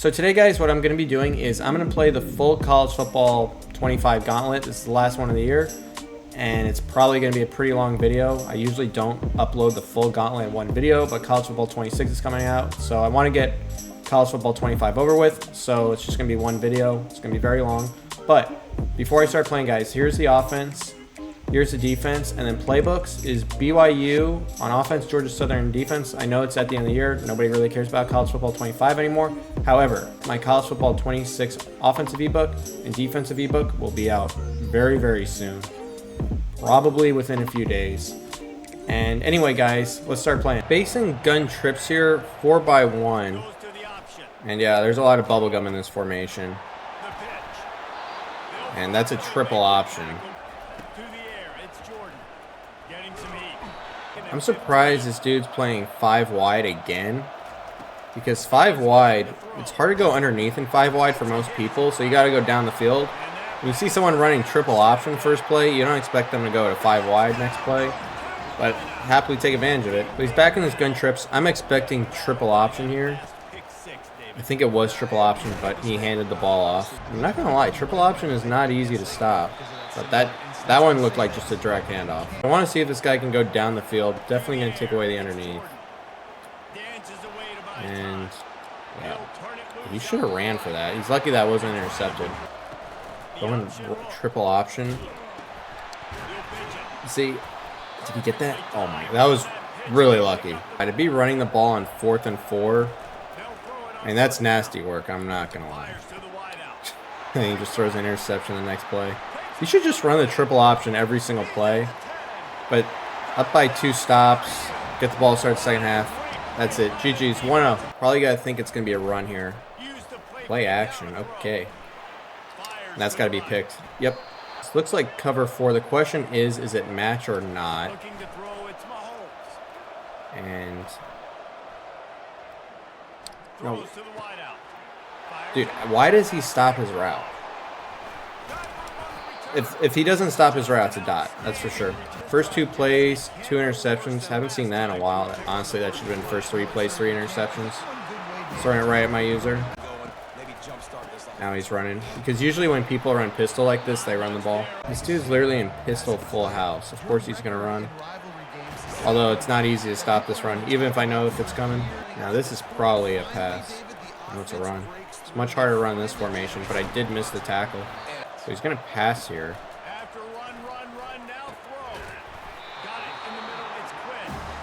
So today, guys, what I'm going to be doing is I'm going to play the full college football 25 Gauntlet. This is the last one of the year, and it's probably going to be a pretty long video. I usually don't upload the full Gauntlet in one video, but college football 26 is coming out, so I want to get college football 25 over with, so it's just going to be one video. It's going to be very long, but before I start playing, guys, here's the offense. Here's the defense, and then playbooks is BYU on offense, Georgia Southern defense. I know it's at the end of the year. Nobody really cares about college football 25 anymore. However, my college football 26 offensive ebook and defensive ebook will be out very, very soon. Probably within a few days. And anyway, guys, let's start playing. Basing gun trips here, 4x1. And yeah, there's a lot of bubble gum in this formation. And that's a triple option. I'm surprised this dude's playing 5 wide again, because 5 wide, it's hard to go underneath in 5 wide for most people, so you got to go down the field. When you see someone running triple option first play, you don't expect them to go to 5 wide next play, but happily take advantage of it. But he's back in his gun trips. I'm expecting triple option here. I think it was triple option, but he handed the ball off. I'm not going to lie, triple option is not easy to stop, but that one looked like just a direct handoff. I want to see if this guy can go down the field. Definitely going to take away the underneath. And yeah, he should have ran for that. He's lucky that wasn't intercepted. Going triple option. See, did he get that? Oh my, that was really lucky. To be running the ball on 4th and 4, I mean, that's nasty work. I'm not going to lie. And he just throws an interception the next play. You should just run the triple option every single play. But up by 2 stops, get the ball started second half. That's it. GG's 1-0. Probably got to think it's going to be a run here. Play action. Okay. And that's got to be picked. Yep. This looks like cover 4. The question is it match or not? And no. Dude, why does he stop his route? If he doesn't stop his route, it's a dot. That's for sure. First 2 plays, 2 interceptions. Haven't seen that in a while. Honestly, that should have been first 3 plays, 3 interceptions. Throwing it right at my user. Now he's running. Because usually when people run pistol like this, they run the ball. This dude's literally in pistol full house. Of course he's going to run. Although it's not easy to stop this run, even if I know if it's coming. Now this is probably a pass. No, it's a run. It's much harder to run this formation, but I did miss the tackle. So he's going to pass here.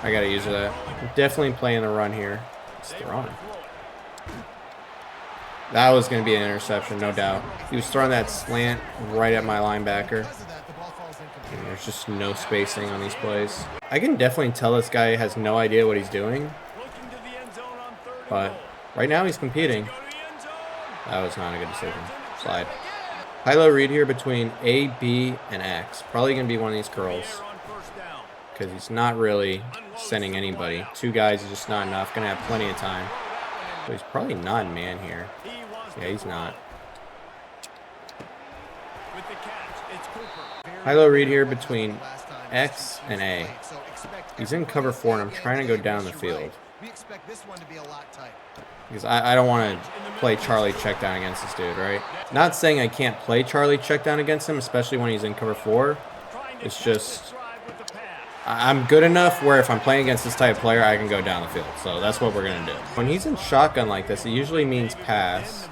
I got to use that. I'm definitely playing the run here. It's throwing. That was going to be an interception, no doubt. He was throwing that slant right at my linebacker. And there's just no spacing on these plays. I can definitely tell this guy has no idea what he's doing. But right now he's competing. That was not a good decision. Slide. High-low read here between A, B, and X. Probably going to be one of these curls. Because he's not really sending anybody. 2 guys is just not enough. Going to have plenty of time. So he's probably not in man here. Yeah, he's not. High-low read here between X and A. He's in cover 4, and I'm trying to go down the field. Because I don't want to play Charlie check down against this dude, right? Not saying I can't play Charlie check down against him, especially when he's in cover 4. It's just I'm good enough where if I'm playing against this type of player, I can go down the field. So that's what we're going to do. When he's in shotgun like this, it usually means pass.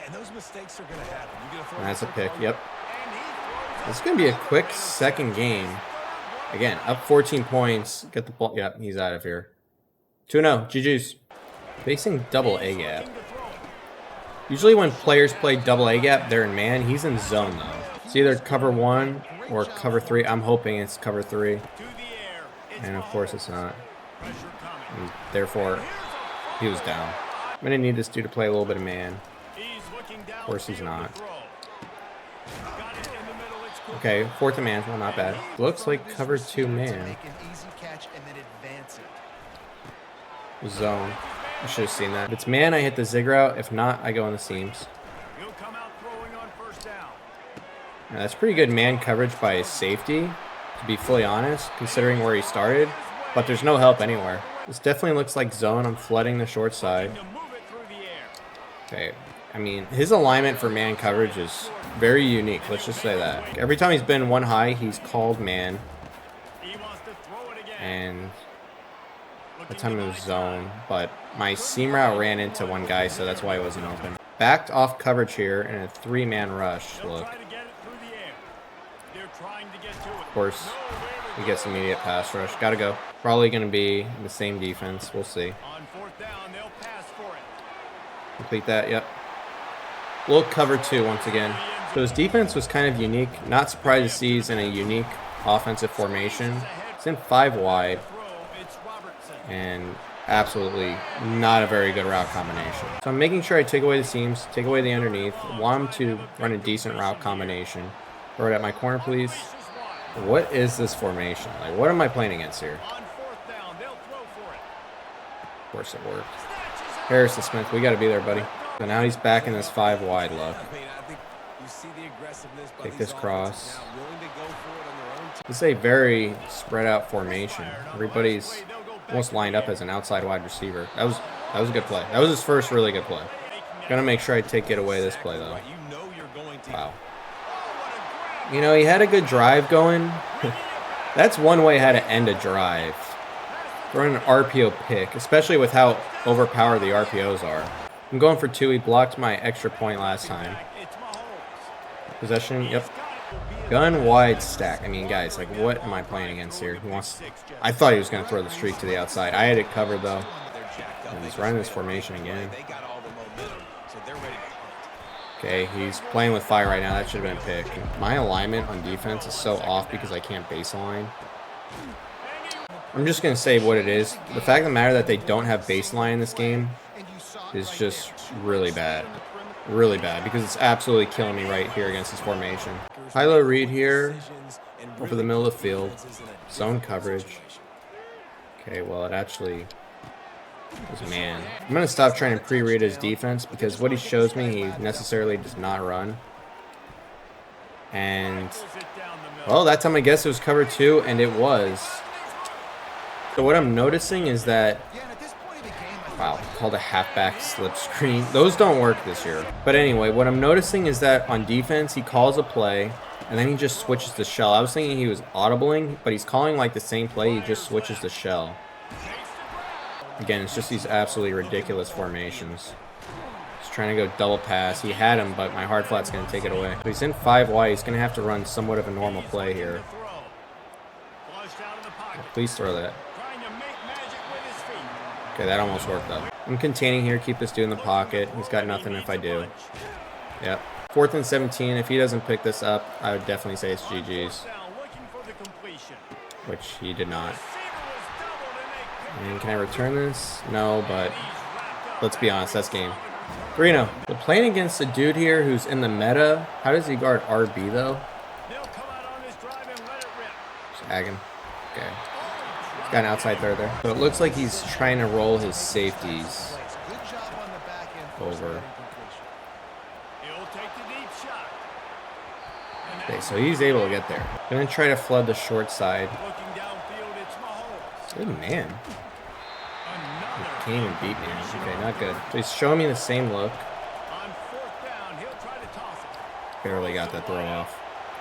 And that's a pick, yep. It's going to be a quick second game. Again, up 14 points. Get the ball. Yep, he's out of here. 2-0. GG's. Facing double A gap. Usually when players play double A gap, they're in man. He's in zone, though. It's either cover 1 or cover 3. I'm hoping it's cover 3. And, of course, it's not. And therefore, he was down. I'm going to need this dude to play a little bit of man. Of course, he's not. Okay, 4th and man. Well, not bad. Looks like cover 2 man. Zone. I should have seen that. If it's man, I hit the zig route. If not, I go in the seams. Now, that's pretty good man coverage by his safety, to be fully honest, considering where he started. But there's no help anywhere. This definitely looks like zone. I'm flooding the short side. Okay, I mean, his alignment for man coverage is very unique. Let's just say that. Every time he's been one high, he's called man. And the time it was zone. But my seam route ran into one guy, so that's why it wasn't open. Backed off coverage here in a 3-man rush. Look. Of course, he gets immediate pass rush. Gotta go. Probably going to be the same defense. We'll see. Complete that. Yep. Little cover 2 once again. So his defense was kind of unique. Not surprised to see he's in a unique offensive formation. It's in 5 wide. And absolutely not a very good route combination. So I'm making sure I take away the seams, take away the underneath. Want him to run a decent route combination. Throw it at my corner, please. What is this formation? Like, what am I playing against here? Of course it worked. Harrison Smith, we got to be there, buddy. So now he's back in this 5 wide look. Take this cross. This is a very spread out formation. Everybody's almost lined up as an outside wide receiver. That was a good play. That was his first really good play. Gonna make sure I get away this play though. Wow. You know, he had a good drive going. That's one way how to end a drive. Throwing an RPO pick, especially with how overpowered the RPOs are. I'm going for 2. He blocked my extra point last time. Possession, yep. Gun wide stack. I mean, guys, like, what am I playing against here? He wants. I thought he was going to throw the streak to the outside. I had it covered, though. And he's running this formation again. Okay, he's playing with fire right now. That should have been a pick. My alignment on defense is so off because I can't baseline. I'm just going to say what it is. The fact of the matter that they don't have baseline in this game is just really bad. Really bad, because it's absolutely killing me right here against this formation. High-low read here over the middle of the field. Zone coverage. Okay, well, it actually was man. I'm going to stop trying to pre-read his defense because what he shows me, he necessarily does not run. And, well, that time I guess it was cover 2, and it was. So what I'm noticing is that, wow, called a halfback slip screen. Those don't work this year. But anyway, what I'm noticing is that on defense, he calls a play, and then he just switches the shell. I was thinking he was audibling, but he's calling like the same play. He just switches the shell. Again, it's just these absolutely ridiculous formations. He's trying to go double pass. He had him, but my hard flat's going to take it away. So he's in 5 wide. He's going to have to run somewhat of a normal play here. Please throw that. Okay, that almost worked though. I'm containing here, keep this dude in the pocket. He's got nothing if I do. Yep. 4th and 17. If he doesn't pick this up, I would definitely say it's GG's. Which he did not. And can I return this? No, but let's be honest, that's game. 3-0. So playing against a dude here who's in the meta. How does he guard RB though? Shag him. Okay. Got an outside third there. So it looks like he's trying to roll his safeties over. Okay, so he's able to get there. Gonna try to flood the short side. Good man. He can't even beat me. Okay, not good. So he's showing me the same look. Barely got that throw off.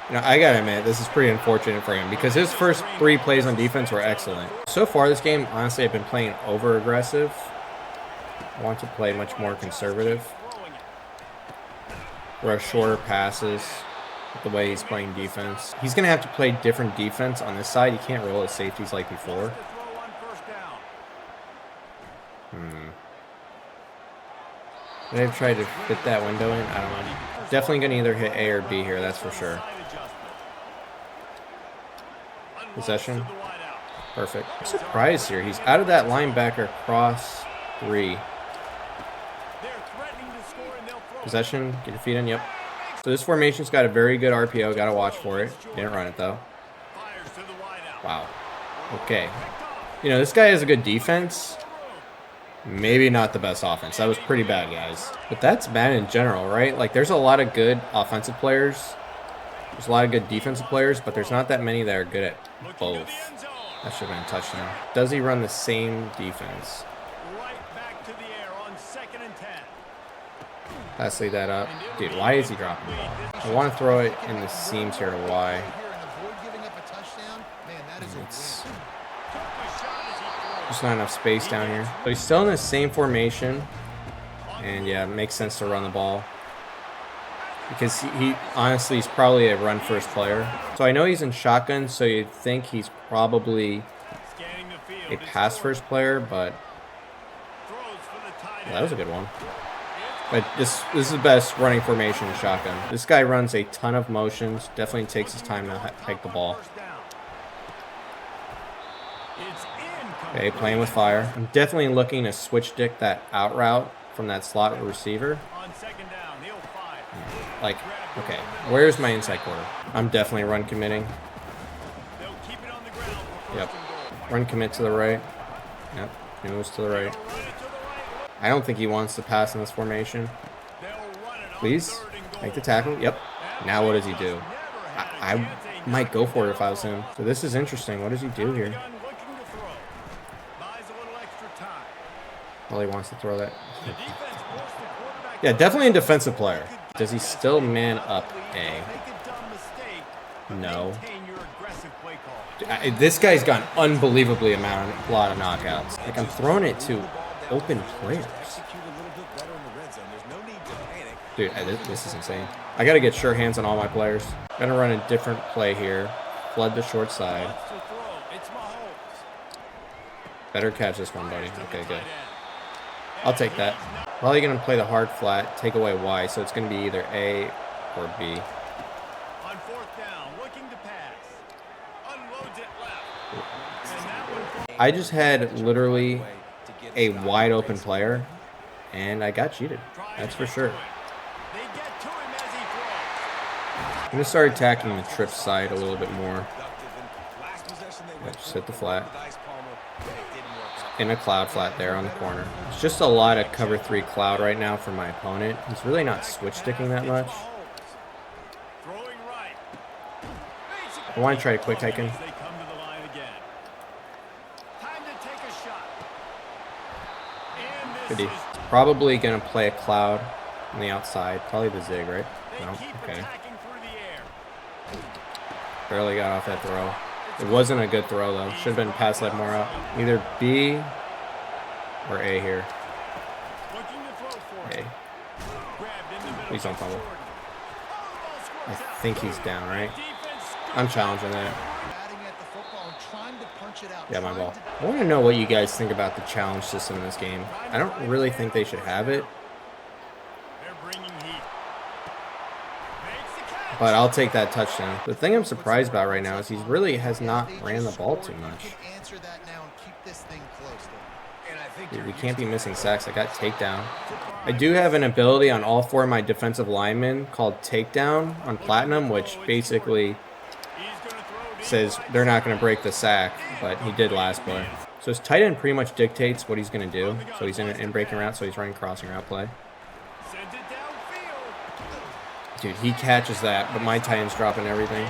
You know, I gotta admit, this is pretty unfortunate for him because his first 3 plays on defense were excellent. So far this game, honestly, I've been playing over-aggressive. I want to play much more conservative. Rush shorter passes with the way he's playing defense. He's gonna have to play different defense on this side. He can't roll his safeties like before. Did I try to fit that window in? I don't know. Definitely gonna either hit A or B here, that's for sure. Possession. Perfect. I'm surprised here. He's out of that linebacker cross 3. Possession. Get your feet in. Yep. So this formation's got a very good RPO. Got to watch for it. Didn't run it, though. Wow. Okay. You know, this guy has a good defense. Maybe not the best offense. That was pretty bad, guys. But that's bad in general, right? Like, there's a lot of good offensive players. There's a lot of good defensive players, but there's not that many that are good at both. That should have been a touchdown. Does he run the same defense? Let's leave that up. Dude, why is he dropping the ball? I want to throw it in the seams here. Why? It's just not enough space down here. So he's still in the same formation. And yeah, it makes sense to run the ball. Because he honestly, he's probably a run first player. So I know he's in shotgun, so you'd think he's probably a pass first player, but well, that was a good one. But this is the best running formation in shotgun. This guy runs a ton of motions, definitely takes his time to hike the ball. Okay, playing with fire. I'm definitely looking to switch dick that out route from that slot receiver. Like, okay, where's my inside quarter? I'm definitely run committing. Yep, run commit to the right. Yep, he moves to the right. I don't think he wants to pass in this formation. Please, make the tackle. Yep. Now what does he do? I might go for it if I was him. So this is interesting. What does he do here? Well, he wants to throw that. Yeah, definitely a defensive player. Does he still man up A? No. This guy's got an unbelievably lot of knockouts. Like, I'm throwing it to open players. Dude, this is insane. I gotta get sure hands on all my players. Gonna run a different play here. Flood the short side. Better catch this one, buddy. Okay, good. I'll take that. Probably gonna play the hard flat, take away Y, so it's gonna be either A or B. On fourth down, looking to pass. Unloads it left. I just had literally a wide open player, and I got cheated. That's for sure. I'm gonna start attacking the trip side a little bit more. Just hit the flat. In a cloud flat there on the corner. It's just a lot of cover 3 cloud right now for my opponent. He's really not switch sticking that much. I want to try quick hiking. Good D. Probably gonna play a cloud on the outside. Probably the zig, right? No. Okay. Barely got off that throw. It wasn't a good throw though. Should have been pass left more out. Either B or A here. A. Please don't fumble. I think he's down, right? I'm challenging that. Yeah, my ball. I want to know what you guys think about the challenge system in this game. I don't really think they should have it. But I'll take that touchdown. The thing I'm surprised about right now is he really has not ran the ball too much. Dude, we can't be missing sacks. I got takedown. I do have an ability on all 4 of my defensive linemen called takedown on platinum, which basically says they're not going to break the sack, but he did last play. So his tight end pretty much dictates what he's going to do. So he's in an in-breaking route, so he's running crossing route play. Dude, he catches that, but my tight end's dropping everything.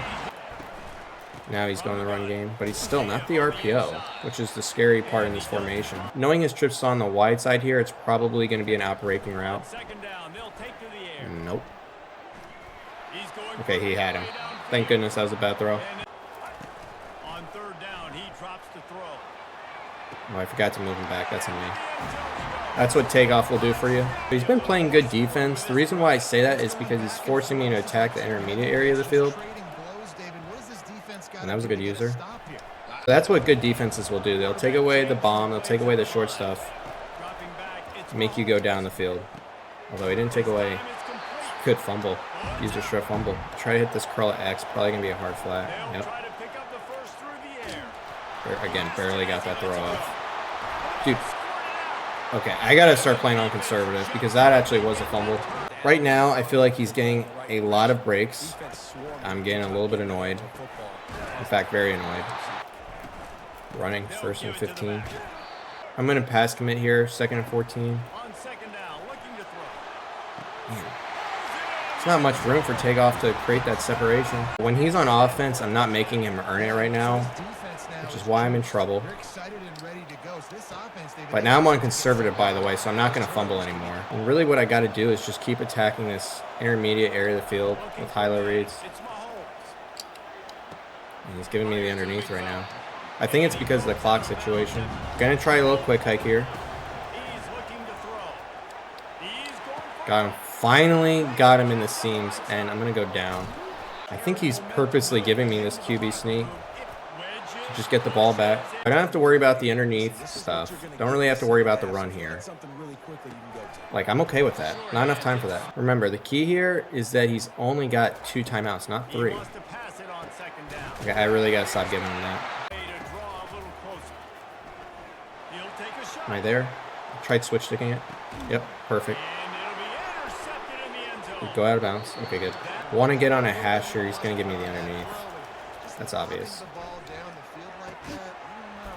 Now he's going to the run game, but he's still not the RPO, which is the scary part in this formation. Knowing his trips on the wide side here, it's probably going to be an out-breaking route. Nope. Okay, he had him. Thank goodness that was a bad throw. On third down, he drops the throw. Oh, I forgot to move him back. That's on me. That's what takeoff will do for you. He's been playing good defense. The reason why I say that is because he's forcing me to attack the intermediate area of the field. And that was a good user. So that's what good defenses will do. They'll take away the bomb. They'll take away the short stuff. Make you go down the field. Although he didn't take away. Good fumble. Used a short fumble. Try to hit this curl at X. Probably going to be a hard flat. Yep. Again, barely got that throw off. Dude. Okay, I got to start playing on conservative because that actually was a fumble. Right now, I feel like he's getting a lot of breaks. I'm getting a little bit annoyed. In fact, very annoyed. Running 1st and 15. I'm going to pass commit here, 2nd and 14. Man. There's not much room for takeoff to create that separation. When he's on offense, I'm not making him earn it right now, which is why I'm in trouble. But now I'm on conservative, by the way, so I'm not going to fumble anymore. And really what I got to do is just keep attacking this intermediate area of the field with high-low reads. And he's giving me the underneath right now. I think it's because of the clock situation. Going to try a little quick hike here. Got him. Finally got him in the seams, and I'm going to go down. I think he's purposely giving me this QB sneak to just get the ball back. I don't have to worry about the underneath stuff. Don't really have to worry about the run here. Like, I'm okay with that. Not enough time for that. Remember, the key here is that he's only got 2 timeouts, not 3. Okay, I really got to stop giving him that. Am I there? I tried switch sticking it. Yep, perfect. Go out of bounds. Okay, good. Want to get on a hash here. He's going to give me the underneath. That's obvious.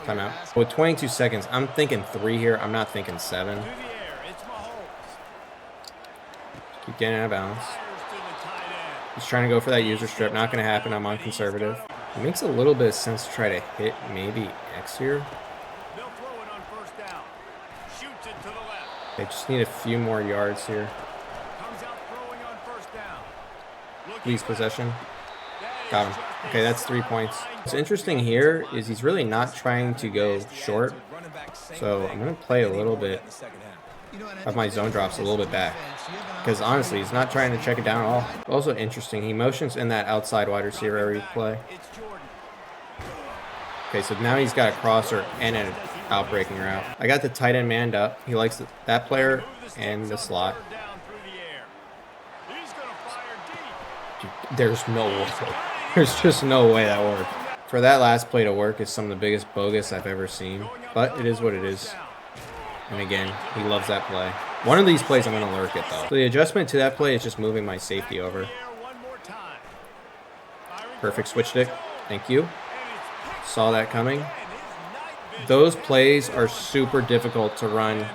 Timeout. With 22 seconds, I'm thinking 3 here. I'm not thinking 7. Keep getting out of bounds. He's trying to go for that user strip. Not going to happen. I'm on conservative. It makes a little bit of sense to try to hit maybe X here. I just need a few more yards here. Please possession. Got him. Okay, that's 3 points. What's interesting here is he's really not trying to go short. So I'm going to play a little bit of my zone drops a little bit back. Because honestly, he's not trying to check it down at all. Also interesting, he motions in that outside wide receiver every play. Okay, so now he's got a crosser and an out-breaking route. I got the tight end manned up. He likes that player and the slot. There's no way. There's just no way that worked. For that last play to work is some of the biggest bogus I've ever seen. But it is what it is. And again, he loves that play. One of these plays I'm going to lurk it though. So the adjustment to that play is just moving my safety over. Perfect switch stick. Thank you. Saw that coming. Those plays are super difficult to run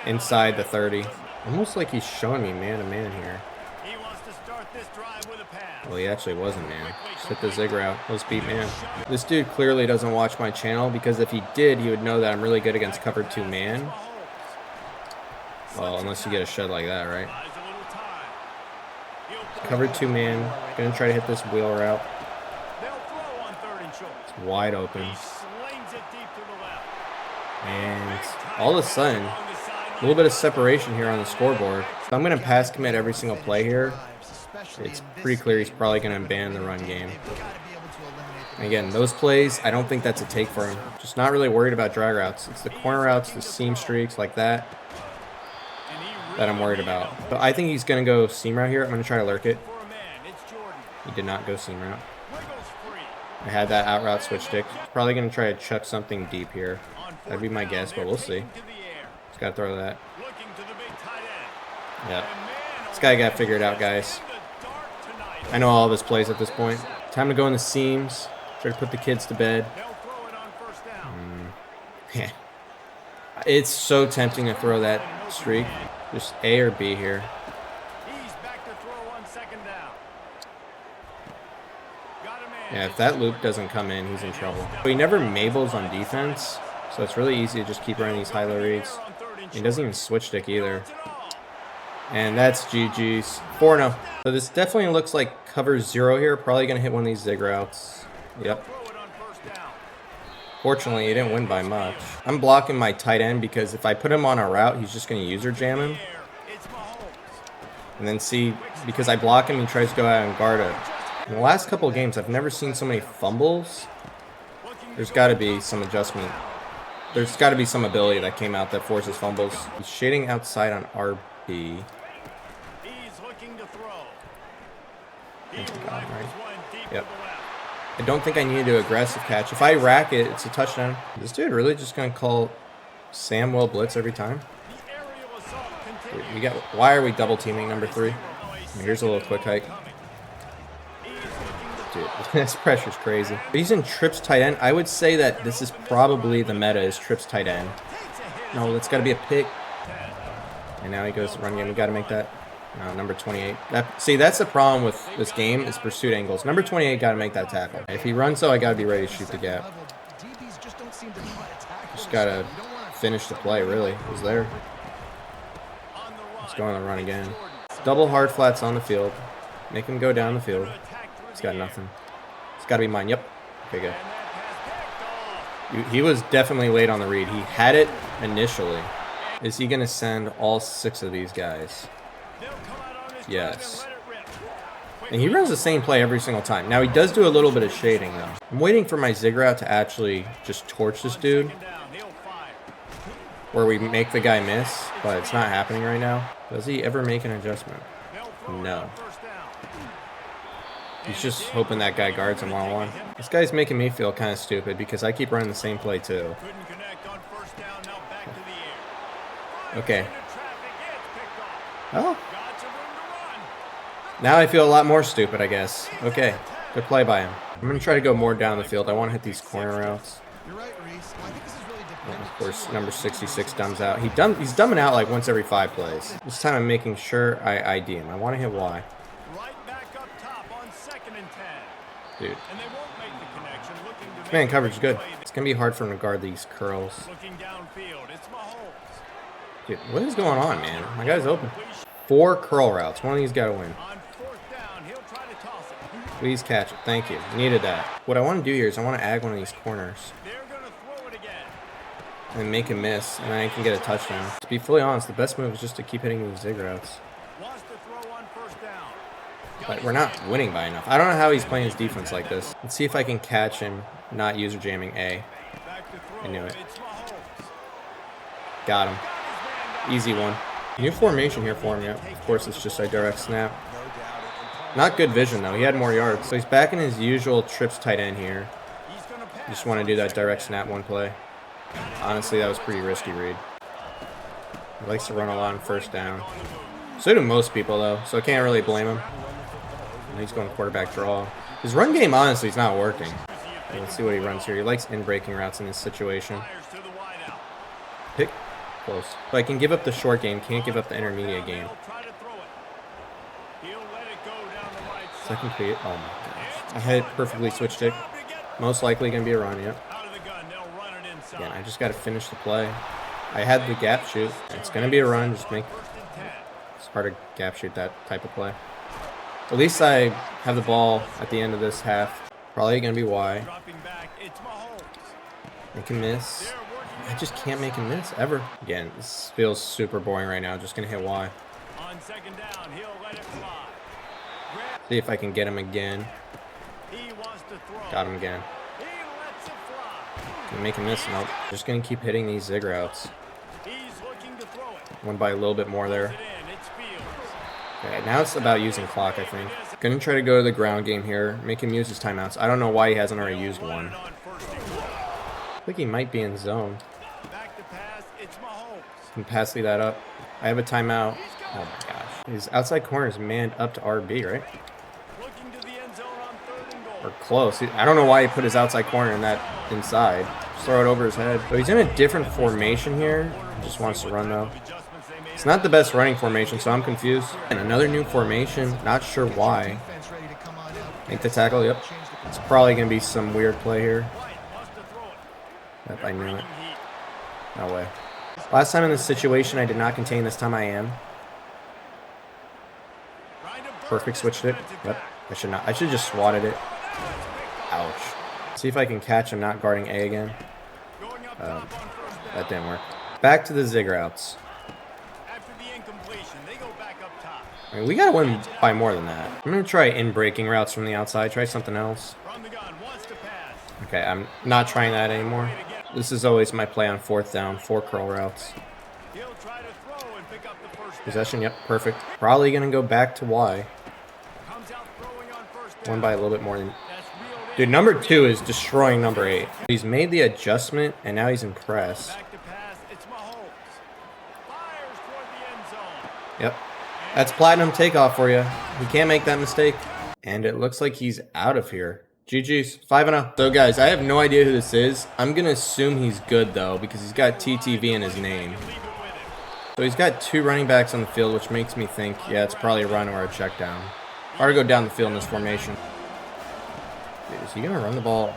inside the 30. Almost like he's showing me man-to-man here. Well, he actually wasn't, man. Just hit the zig route. Let's beat man. This dude clearly doesn't watch my channel, because if he did, he would know that I'm really good against cover 2 man. Well, unless you get a shed like that, right? Cover 2 man. Gonna try to hit this wheel route. It's wide open. And all of a sudden, a little bit of separation here on the scoreboard. So I'm gonna pass commit every single play here. It's pretty clear he's probably going to abandon the run game. And again, those plays, I don't think that's a take for him. Just not really worried about drag routes. It's the corner routes, the seam streaks like that I'm worried about. But I think he's going to go seam route here. I'm going to try to lurk it. He did not go seam route. I had that out route switch stick. Probably going to try to chuck something deep here. That'd be my guess, but we'll see. Just got to throw that. Yep. This guy got figured out, guys. I know all of his plays at this point. Time to go in the seams. Try to put the kids to bed. It's so tempting to throw that streak. Just A or B here. Yeah, if that loop doesn't come in, he's in trouble. But he never mabels on defense, so it's really easy to just keep running these high-low reads. He doesn't even switch stick either. And that's GG's. 4-0. So this definitely looks like cover 0 here. Probably going to hit one of these zig routes. Yep. Fortunately, he didn't win by much. I'm blocking my tight end because if I put him on a route, he's just going to user jam him. And then see, because I block him, he tries to go out and guard it. In the last couple of games, I've never seen so many fumbles. There's got to be some adjustment. There's got to be some ability that came out that forces fumbles. He's shading outside on RB. God, right? Yep. I don't think I need to do aggressive catch. If I rack it, it's a touchdown. This dude really just gonna call Samwell blitz every time? Why are we double teaming number 3? Here's a little quick hike. Dude, this pressure's crazy. He's in trips tight end. I would say that this is probably the meta is trips tight end. No, that's got to be a pick. And now he goes to run game. We got to make that. No, number 28. See, that's the problem with this game is pursuit angles. Number 28 got to make that tackle. If he runs, though, I got to be ready to shoot the gap. Just got to finish the play, really. He's there. Let's go on the run again. Double hard flats on the field. Make him go down the field. He's got nothing. It's got to be mine. Yep. Okay, good. He was definitely late on the read. He had it initially. Is he going to send all 6 of these guys? Yes. And he runs the same play every single time. Now, he does do a little bit of shading, though. I'm waiting for my zig route to actually just torch this dude, where we make the guy miss, but it's not happening right now. Does he ever make an adjustment? No. He's just hoping that guy guards him one-on-one. This guy's making me feel kind of stupid because I keep running the same play, too. Okay. Oh. Now I feel a lot more stupid, I guess. Okay. Good play by him. I'm going to try to go more down the field. I want to hit these corner routes. And of course, number 66 dumbs out. He's dumbing out like once every 5 plays. This time I'm making sure I ID him. I want to hit Y. Dude. This man coverage is good. It's going to be hard for him to guard these curls. Dude, what is going on, man? My guy's open. 4 curl routes. One of these got to win. Please catch it. Thank you. Needed that. What I want to do here is I want to ag one of these corners and make a miss, and I can get a touchdown. To be fully honest, the best move is just to keep hitting these zig routes. But we're not winning by enough. I don't know how he's playing his defense like this. Let's see if I can catch him not user jamming A. I knew it. Got him. Easy one. New formation here for him, yeah. Of course, it's just a direct snap. Not good vision, though. He had more yards. So he's back in his usual trips tight end here. Just want to do that direct snap one play. Honestly, that was pretty risky read. He likes to run a lot on first down. So do most people, though, so I can't really blame him. And he's going quarterback draw. His run game, honestly, is not working. Let's see what he runs here. He likes in-breaking routes in this situation. Pick. Close. So I can give up the short game, can't give up the intermediate game. Second create. Oh my gosh. I had perfectly switched it. Most likely going to be a run, yep. Again, I just got to finish the play. I had the gap shoot. It's going to be a run. Just make it's hard to gap shoot that type of play. At least I have the ball at the end of this half. Probably going to be Y. Make him miss. I just can't make him miss ever. Again, this feels super boring right now. Just going to hit Y. See if I can get him again. Got him again. Can make him miss? Nope. Just going to keep hitting these zig routes. Won by a little bit more there. Okay, now it's about using clock, I think. Gonna try to go to the ground game here. Make him use his timeouts. I don't know why he hasn't already used one. I think he might be in zone. Can pass me that up. I have a timeout. Oh my gosh. His outside corner is manned up to RB, right? Or close. I don't know why he put his outside corner in that inside. Just throw it over his head. But he's in a different formation here. Just wants to run though. It's not the best running formation, so I'm confused. And another new formation. Not sure why. Make the tackle. Yep. It's probably going to be some weird play here. Yep, I knew it. No way. Last time in this situation, I did not contain. This time I am. Perfect, switched it. Yep. I should not. I should just swatted it. Ouch. See if I can catch him not guarding A again. That didn't work. Back to the zig routes. I mean, we gotta win by more than that. I'm gonna try in-breaking routes from the outside. Try something else. Okay, I'm not trying that anymore. This is always my play on 4th down. 4 curl routes. Possession, yep, perfect. Probably gonna go back to Y. Won by a little bit more than... Dude, number 2 is destroying number 8. He's made the adjustment, and now he's in press. Yep. That's platinum takeoff for you. You can't make that mistake. And it looks like he's out of here. GG's. 5-0. So, guys, I have no idea who this is. I'm going to assume he's good, though, because he's got TTV in his name. So he's got 2 running backs on the field, which makes me think, yeah, it's probably a run or a check down. Or go down the field in this formation. Dude, is he going to run the ball?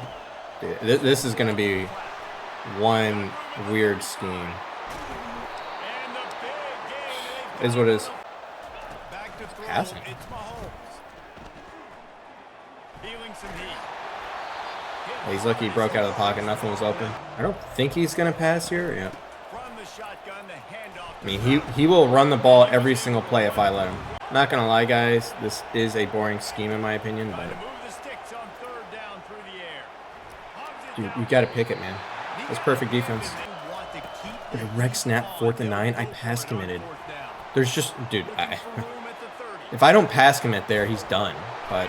Dude, this is going to be one weird scheme. Is what it is. Passing. He's lucky he broke out of the pocket. Nothing was open. I don't think he's going to pass here. Yeah. I mean, he will run the ball every single play if I let him. Not going to lie, guys. This is a boring scheme in my opinion. But dude, you got to pick it, man. That's perfect defense. A direct snap, 4th and 9. I pass committed. There's just, dude, if I don't pass commit there, he's done. But,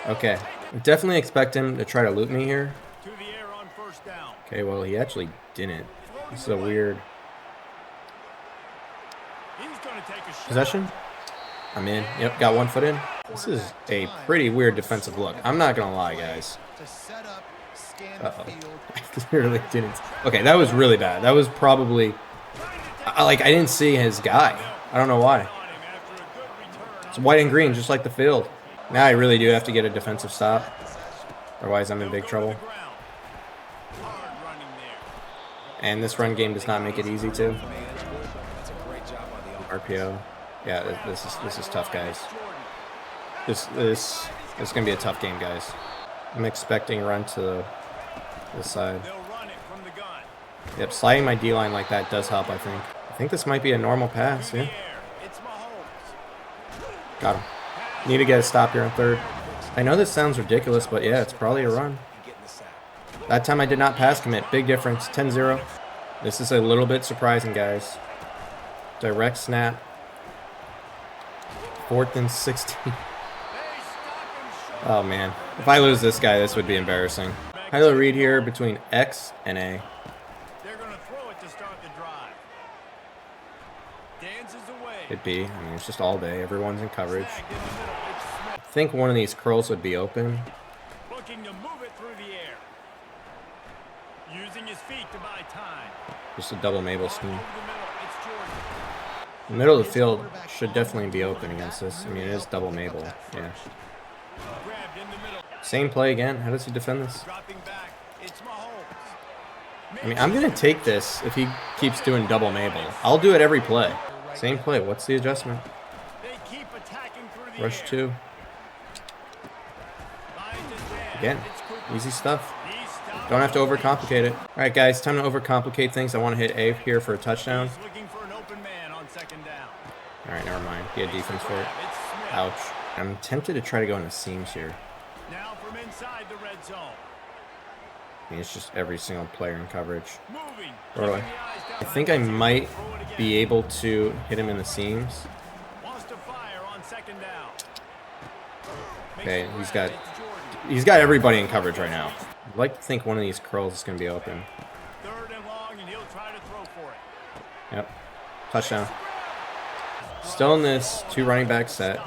okay. I definitely expect him to try to loop me here. Okay, well, he actually didn't. This is a weird possession. I'm in. Yep, got 1 foot in. This is a pretty weird defensive look. I'm not going to lie, guys. Uh-oh. I clearly didn't. Okay, that was really bad. That was probably... I didn't see his guy. I don't know why. It's white and green, just like the field. Now I really do have to get a defensive stop. Otherwise, I'm in big trouble. And this run game does not make it easy, too. RPO. Yeah, this is tough, guys. This is going to be a tough game, guys. I'm expecting a run to this side. Yep, sliding my D-line like that does help, I think. I think this might be a normal pass, yeah. Got him. Need to get a stop here on 3rd. I know this sounds ridiculous, but yeah, it's probably a run. That time I did not pass commit. Big difference. 10-0. This is a little bit surprising, guys. Direct snap. 4th and 16. Oh, man. If I lose this guy, this would be embarrassing. Kyler Reed here between X and A. Could be. I mean, it's just all day. Everyone's in coverage. I think one of these curls would be open. Just a double Mabel scheme. The middle of the field should definitely be open against this. I mean, it is double Mabel. Yeah. Same play again. How does he defend this? I mean, I'm going to take this if he keeps doing double Mabel. I'll do it every play. Same play. What's the adjustment? Rush 2. Again, easy stuff. Don't have to overcomplicate it. All right, guys, time to overcomplicate things. I want to hit A here for a touchdown. All right, never mind. He had defense for it. Ouch. I'm tempted to try to go in the seams here. I mean, it's just every single player in coverage. Or I think I might be able to hit him in the seams. Okay, he's got everybody in coverage right now. I'd like to think one of these curls is going to be open. Yep. Touchdown. Still in this 2 running back set.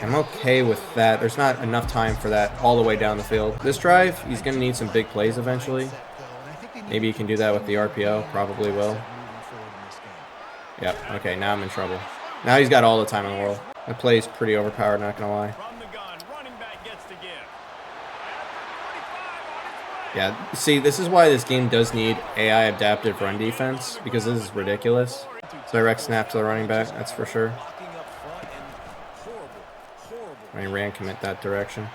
I'm okay with that. There's not enough time for that all the way down the field. This drive, he's going to need some big plays eventually. Maybe he can do that with the RPO. Probably will. Yep. Okay, now I'm in trouble. Now he's got all the time in the world. That play is pretty overpowered, not going to lie. Yeah, see, this is why this game does need AI adaptive run defense, because this is ridiculous. Direct snap to the running back, that's for sure. I ran commit that direction.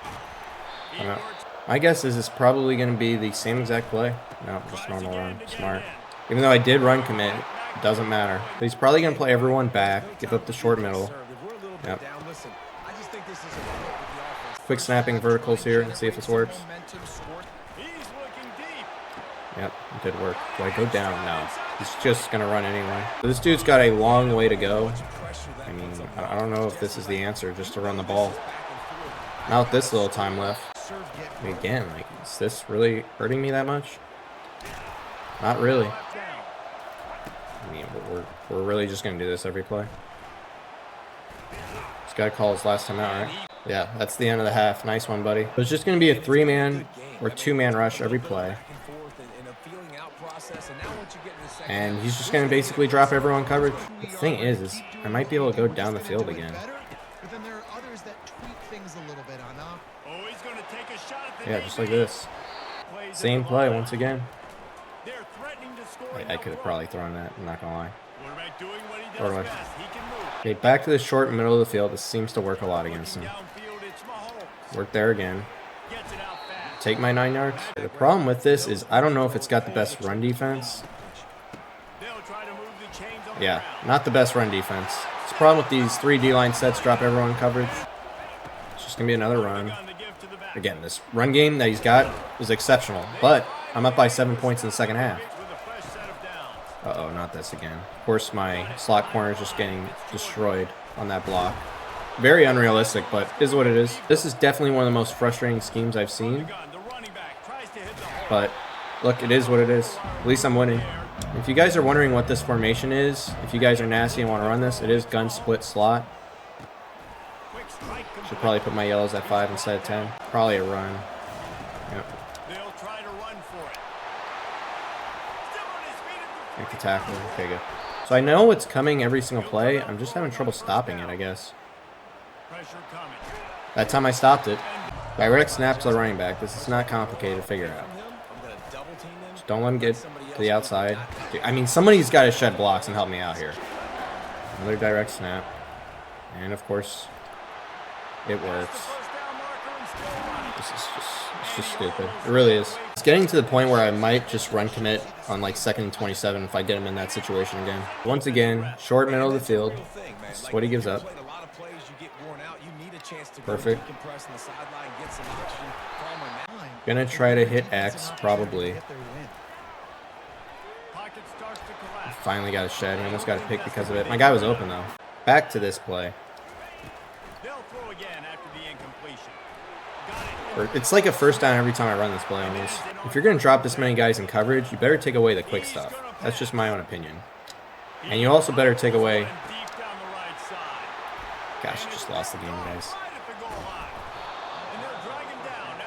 My guess is it's probably going to be the same exact play. No, just normal run. Smart. Even though I did run commit, it doesn't matter. But he's probably going to play everyone back, give up the short middle. Yep. Quick snapping verticals here and see if this works. Yep, it did work. Do I go down? No. He's just going to run anyway. So this dude's got a long way to go. I mean, I don't know if this is the answer, just to run the ball. Not with this little time left. Again, like, is this really hurting me that much? Not really. I mean, we're really just going to do this every play. This guy called his last time out, right? Yeah, that's the end of the half. Nice one, buddy. It's just going to be a 3-man or 2-man rush every play. And he's just going to basically drop everyone coverage. The thing is I might be able to go down the field again. Yeah, just like this. Same play once again. I could have probably thrown that, I'm not going to lie. Okay, back to the short middle of the field. This seems to work a lot against him. Work there again. Take my 9 yards. The problem with this is I don't know if it's got the best run defense. Yeah, not the best run defense. It's a problem with these 3 D-line sets, drop everyone coverage. It's just going to be another run. Again, this run game that he's got is exceptional, but I'm up by 7 points in the second half. Uh-oh, not this again. Of course, my slot corner is just getting destroyed on that block. Very unrealistic, but is what it is. This is definitely one of the most frustrating schemes I've seen. But, look, it is what it is. At least I'm winning. If you guys are wondering what this formation is, if you guys are nasty and want to run this, it is gun split slot. Should probably put my yellows at 5 instead of 10. Probably a run. Yep. Make the tackle. Okay, good. So I know it's coming every single play. I'm just having trouble stopping it, I guess. That time I stopped it. Direct snap to the running back. This is not complicated to figure out. Just don't let him get to the outside. I mean, somebody's got to shed blocks and help me out here. Another direct snap. And, of course, it works. This is it's just stupid. It really is. It's getting to the point where I might just run commit on like 2nd and 27 if I get him in that situation again. Once again, short middle of the field. This is what he gives up. Perfect. Gonna try to hit X, probably. Finally got a shed. He almost got a pick because of it. My guy was open, though. Back to this play. It's like a first down every time I run this play almost. If you're going to drop this many guys in coverage, you better take away the quick stuff. That's just my own opinion. And you also better take away... Gosh, just lost the game, guys.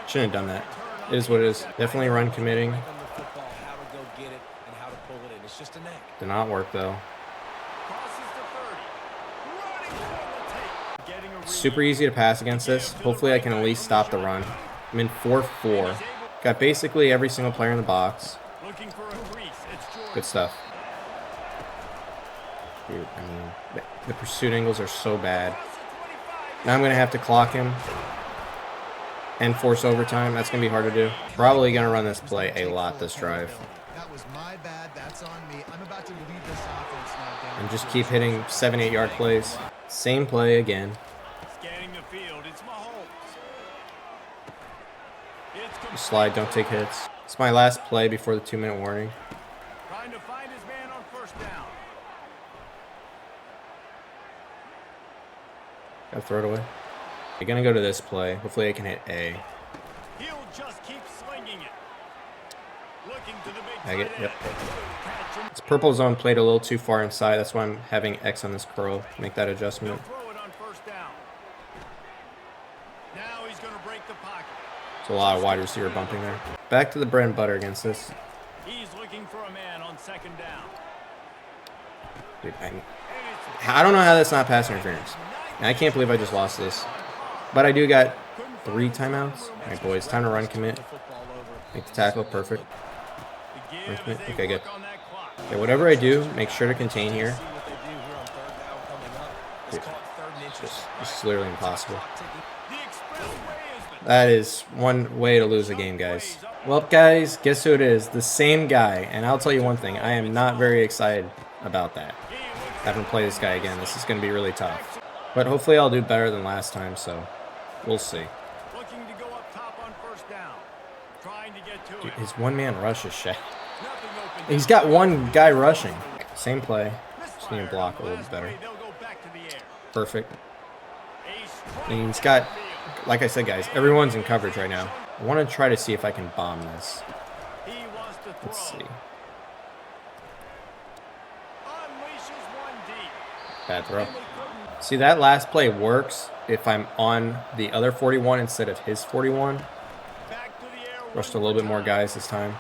Shouldn't have done that. It is what it is. Definitely run committing. Did not work, though. Super easy to pass against this. Hopefully I can at least stop the run. I'm in 4-4. Got basically every single player in the box. Good stuff. Dude, I mean, the pursuit angles are so bad. Now I'm going to have to clock him and force overtime. That's going to be hard to do. Probably going to run this play a lot this drive. And just keep hitting 7-8 yard plays. Same play again. Slide, don't take hits. It's my last play before the 2-minute warning. Trying to find his man on first down. Gotta throw it away. I'm gonna go to this play. Hopefully I can hit A. He'll just keep slinging it. Looking to the big Tag it. Yep. This purple zone played a little too far inside. That's why I'm having X on this curl. Make that adjustment. Throw it on first down. Now he's gonna break the pocket. It's a lot of wide receiver bumping there. Back to the bread and butter against this. He's looking for a man on second down. Dude, I don't know how that's not pass interference. And I can't believe I just lost this. But I do got 3 timeouts. All right, boys, time to run commit. Make the tackle perfect. Run commit. Okay, good. Okay, whatever I do, make sure to contain here. Dude, this is literally impossible. That is one way to lose a game, guys. Well, guys, guess who it is? The same guy. And I'll tell you one thing. I am not very excited about that. Having to play this guy again. This is going to be really tough. But hopefully I'll do better than last time, so we'll see. Dude, his one-man rush is shit. He's got one guy rushing. Same play. Just need to block a little bit better. Perfect. And he's got... Like I said, guys, everyone's in coverage right now. I want to try to see if I can bomb this. Let's see. Bad throw. See, that last play works if I'm on the other 41 instead of his 41. Rushed a little bit more guys this time.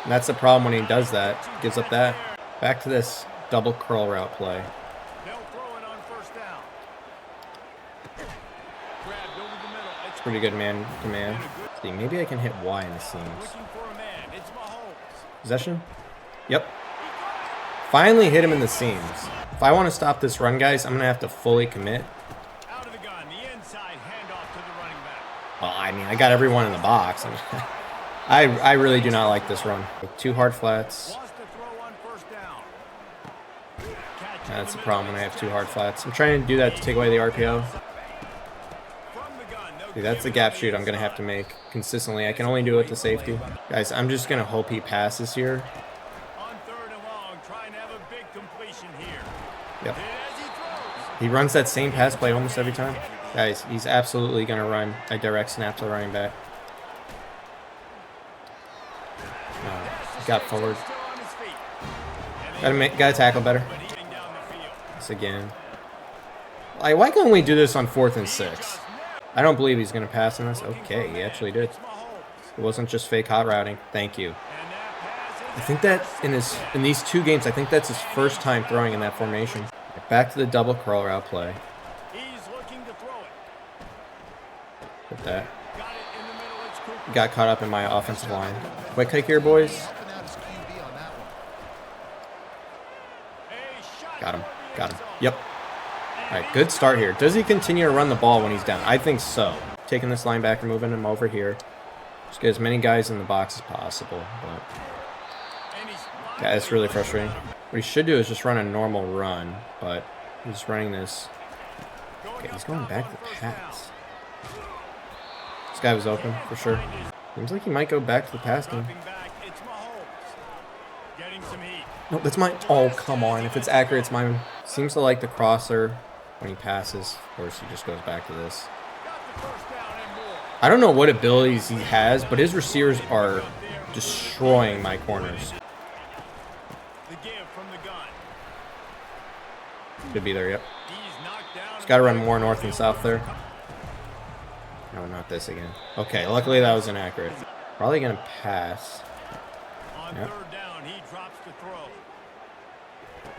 And that's the problem when he does that. Gives up that. Back to this double curl route play. They'll throw it on first down. Grabbed over the middle. It's Pretty good man to man. See, maybe I can hit Y in the seams. looking for a man. It's Mahomes. Possession? Yep. Finally hit him in the seams. If I want to stop this run, guys, I'm going to have to fully commit. Out of the gun. The inside handoff to the running back. Well, I mean, I got everyone in the box. I really do not like this run. Two hard flats. Wants to throw on first down. Catch in That's the the middle. problem when I have two hard flats. I'm trying to do that to take away the RPO. From the gun. No See, that's the gap shoot I'm going to have to make consistently. I can only do it to safety. Guys, I'm just going to hope he passes here. on third and long, trying to have a big completion here. Yep. And as he throws, He runs that same pass play almost every time. Guys, he's absolutely going to run a direct snap to the running back. He got forward. still on his feet. Gotta tackle better. But eating down the field. This again. Why can't we do this on 4th and 6? I don't believe he's going to pass on this. Okay, he actually did. Mahomes. It wasn't just fake hot routing. Thank you. And that pass I think that in these two games, I think that's his first time throwing in that formation. Back to the double curl route play. he's looking to throw it. Hit that. Got it in the middle. It's Cooper. Got caught up in my offensive line. Quick hike here, boys. A shot Got him. toward the Got end him. zone. Yep. All right, good start here. Does he continue to run the ball when he's down? I think so. Taking this linebacker, moving him over here. Just get as many guys in the box as possible. But And he's yeah, it's really frustrating. What he should do is just run a normal run, but he's running this. Okay, he's going back to the pass. This guy was open for sure. Seems like he might go back to the pass game. dropping back. It's Mahomes. Getting some heat. No, that's mine. Oh, come on. If it's accurate, it's mine. Seems to like the crosser when he passes. Of course, he just goes back to this. Got the first down and more. I don't know what abilities he has, but his receivers are destroying my corners. The give from the gun. Could be there, yep. He's knocked down. Just got to run more north and south there. No, not this again. Okay, luckily that was inaccurate. Probably going to pass. On Yep. third down, he drops to throw.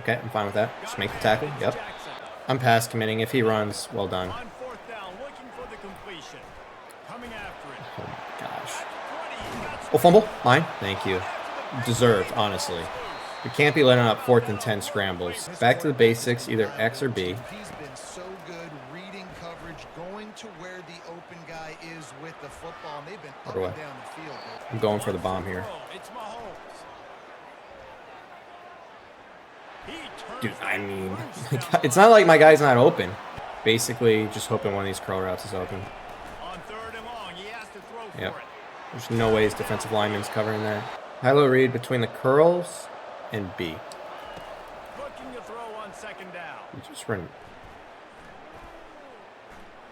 Okay, I'm fine with that. Just make the tackle. Yep. Jackson. I'm pass committing. If he runs, well done. On fourth down, looking for the completion. Coming after it. Oh my gosh. 20. Got Oh, fumble. Mine. Thank you. Deserved, honestly. We can't be letting up 4th and 10 scrambles. Back to the basics, either X or B. He's been so good reading coverage, going to where the open guy is with the football, and they've been up do I? and down the field. I'm going for the bomb here. It's Mahomes. He turns Dude, I mean, first down. it's not like my guy's not open. Basically, just hoping one of these curl routes is open. On third and long, he has to throw Yep. for it. There's no way his defensive lineman's covering that. High-low read between the curls and B. Looking to throw on second down. You just run.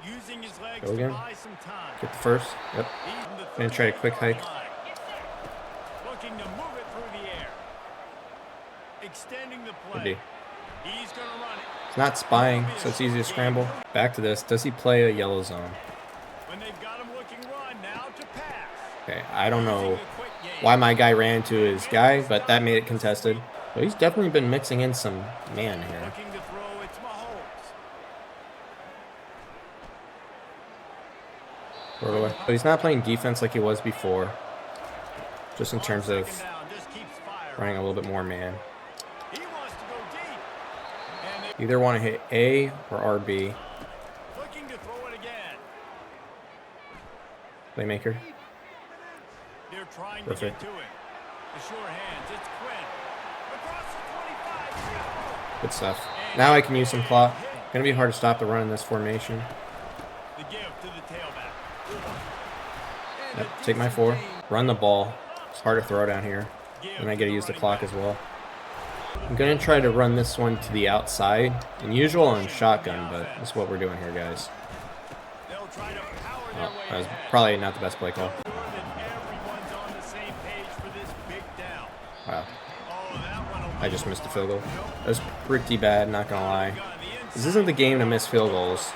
Using his legs Go again. to buy some time. Get the first. Yep. He's in the Gonna try a quick hike. Looking to move it through the air. Extending the Could play. be. He's going to run it. It's not spying, so it's easy to scramble. Back to this. Does he play a yellow zone? When they've got him looking run, now to pass. Okay, I don't know Using a quick game. why my guy ran to his guy, but that made it contested. But he's definitely been mixing in some man here. Looking to throw, it's Mahomes. Throw it away. But he's not playing defense like he was before. Just in terms of Second down, just keeps firing. running a little bit more man. He wants to go deep. And they Either want to hit A or RB. looking to throw it again. Playmaker. They're trying Perfect. to get to it. The sure hands, it's Quinn. Across the 25. Good stuff. Now I can use some clock. Gonna be hard to stop the run in this formation. The give to the tailback. Yep, take my 4. Run the ball. It's hard to throw down here. And I gotta use the clock as well. I'm gonna try to run this one to the outside. Unusual on shotgun, but that's what we're doing here, guys. They'll try to power their Oh, way that was ahead. probably not the best play call. That everyone's on the same page for this big down. Wow. Oh, that one will I just missed a field goal. That was pretty bad, not gonna lie. This isn't the game to miss field goals.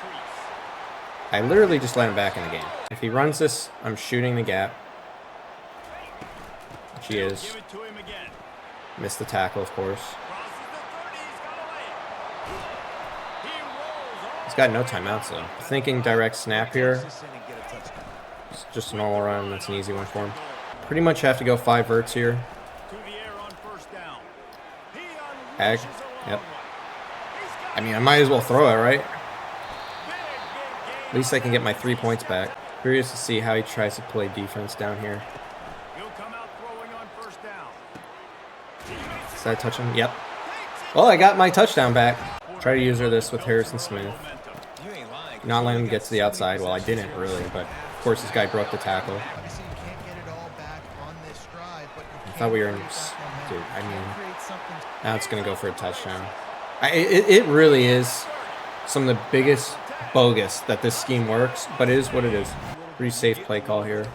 I literally just let him back in the game. If he runs this, I'm shooting the gap. which he is. Give it to him again. Missed the tackle, of course. Crosses the 30, he's got a lane. He rolls all He's got no timeouts, though. Thinking direct snap here. It's just a normal run. That's an easy one for him. Pretty much have to go 5 verts here. to the air on first down. He Ag. unleashes a long Yep. one. He's got I mean, I might as well throw it, right? big At least I can get my 3 points back. Curious to see how he tries to play defense down here. He'll come out throwing on first down. Is that a touchdown? Yep. Well, I got my touchdown back. Try to use this with Harrison Smith. Not letting him get to the outside. Well, I didn't really, but of course this guy broke the tackle. Obviously, you can't get it all back on this drive, but you I thought we were in... Dude, I mean... Now it's going to go for a touchdown. It really is some of the biggest bogus that this scheme works, but it is what it is. Pretty safe play call here.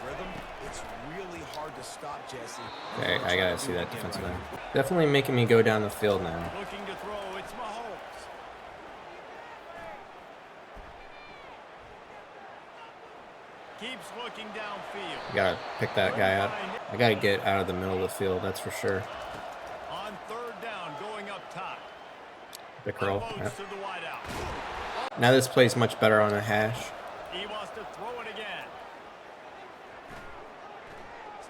Okay, I got to see that defensive end. Definitely making me go down the field now. Looking to throw, it's Mahomes. Keeps looking downfield. Got to pick that guy up. I got to get out of the middle of the field, that's for sure. On third down, going up top. The curl. Unloads Yep. to the wideout. Now this plays much better on a hash. He wants to throw it again.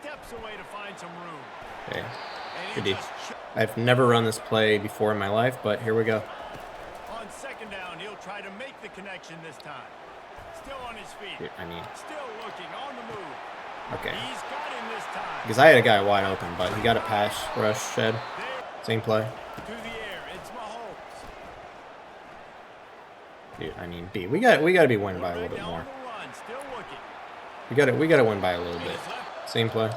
Steps away to find some room. Okay. And Good he D. just I've never run this play before in my life, but here we go. on second down, he'll try to make the connection this time. Still on his feet. Dude, I mean, Still looking on the move. okay. He's got him this time. Because I had a guy wide open, but he got a pass rush shed. There Same play. to the air. It's Mahomes. Dude, I mean, B. We got to be winning by a little bit Down more. the run, still looking. We got to win by a little bit. Same play.